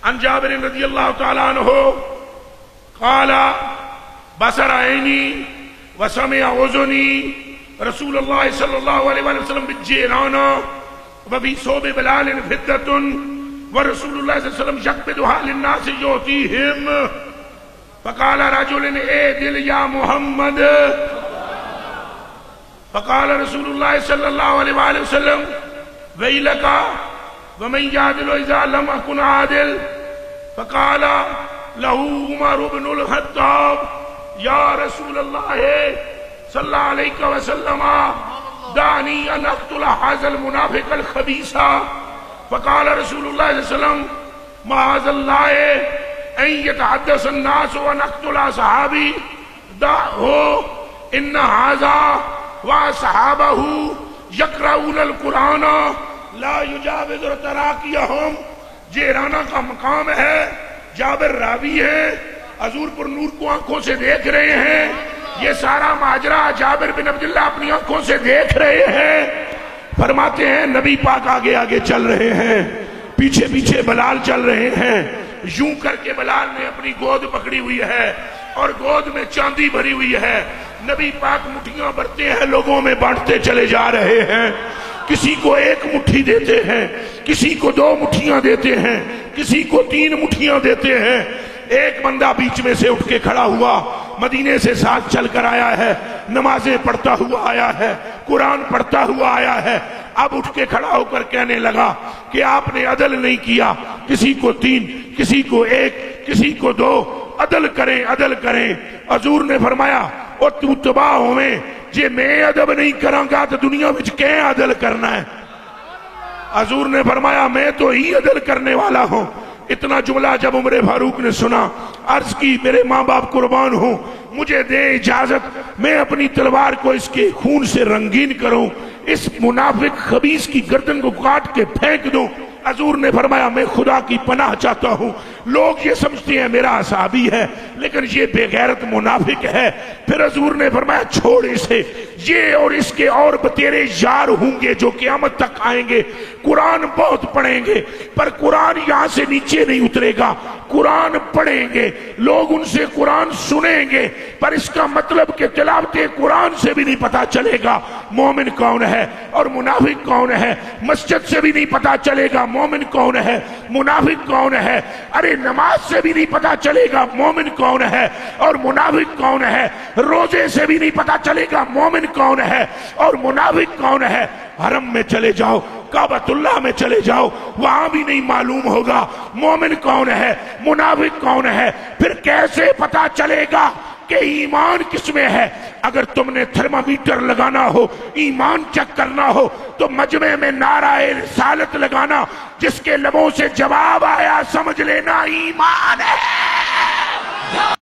عن جابر رضی اللہ تعالیٰ عنہ قال بصر عینی وسمع اذنی رسول اللہ صلی اللہ علیہ وسلم بالجیران وفی صوب بلال فدۃ ورسول اللہ صلی اللہ علیہ وسلم یقبضها للناس یعطیہم فقال رجل اعدل یا محمد فقال رسول اللہ صلی اللہ علیہ وسلم ویلک ومن یعدل اذا لم اکن عادل فقال له عمر بن الخطاب یا رسول اللہ صلی اللہ علیہ وسلم دعنی ان اقتل هذا المنافق الخبیث فقال رسول اللہ صلی اللہ علیہ وسلم معاذ اللہ ان يتحدث الناس وان اقتل صحابی دعه ان هذا واصحابه يقرؤون القرآن لا يجاوز تراقيهم جیرانہ کا مقام ہے، جابر راوی ہے، حضور پر نور کو آنکھوں سے دیکھ رہے ہیں، یہ سارا ماجرا جابر بن عبداللہ اپنی آنکھوں سے دیکھ رہے ہیں۔ فرماتے ہیں نبی پاک آگے آگے چل رہے ہیں، پیچھے پیچھے بلال چل رہے ہیں، یوں کر کے بلال نے اپنی گود پکڑی ہوئی ہے اور گود میں چاندی بھری ہوئی ہے، نبی پاک مٹھیاں بھرتے ہیں، لوگوں میں بانٹتے چلے جا رہے ہیں، کسی کو 1 مٹھی دیتے ہیں، کسی کو 2 مٹھیاں دیتے ہیں، کسی کو 3 مٹھیاں دیتے ہیں۔ ایک بندہ بیچ میں سے اٹھ کے کھڑا ہوا، مدینے سے ساتھ چل کر آیا ہے، نمازیں پڑھتا ہوا آیا ہے، قرآن پڑھتا ہوا آیا ہے، اب اٹھ کے کھڑا ہو کر کہنے لگا کہ آپ نے عدل نہیں کیا، کسی کو 3 کسی کو 1 کسی کو 2 عدل کریں عدل کریں۔ حضور نے فرمایا اور تو تباہ ہوئے جے میں ادب نہیں کراں گا تو دنیا وچ کہیں عدل کرنا ہے۔ حضور نے فرمایا میں تو ہی عدل کرنے والا ہوں۔ اتنا جملہ جب عمر فاروق نے سنا، عرض کی میرے ماں باپ قربان ہوں، مجھے دے اجازت میں اپنی تلوار کو اس کے خون سے رنگین کروں، اس منافق خبیث کی گردن کو کاٹ کے پھینک دوں۔ حضور نے فرمایا میں خدا کی پناہ چاہتا ہوں، لوگ یہ سمجھتے ہیں میرا صحابی ہے لیکن یہ بے غیرت منافق ہے۔ پھر حضور نے فرمایا چھوڑ اسے، یہ اور اس کے اور تیرے یار ہوں گے جو قیامت تک آئیں گے، قرآن بہت پڑھیں گے پر قرآن یہاں سے نیچے نہیں اترے گا، قرآن پڑھیں گے، لوگ ان سے قرآن سنیں گے پر اس کا مطلب کہ تلاوت قرآن سے بھی نہیں پتا چلے گا مومن کون ہے اور منافق کون ہے، مسجد سے بھی نہیں پتا چلے گا مومن کون ہے منافق کون ہے، ارے نماز سے بھی نہیں پتا چلے گا مومن کون ہے اور منافق کون ہے، روزے سے بھی نہیں پتا چلے گا مومن کون ہے اور منافق کون ہے۔ حرم میں چلے جاؤ، کعبۃ اللہ میں چلے جاؤ، وہاں بھی نہیں معلوم ہوگا مومن کون ہے منافق کون ہے۔ پھر کیسے پتا چلے گا کہ ایمان کس میں ہے؟ اگر تم نے تھرمامیٹر لگانا ہو، ایمان چیک کرنا ہو تو مجمع میں نعرہ رسالت لگانا، جس کے لبوں سے جواب آیا سمجھ لینا ایمان ہے۔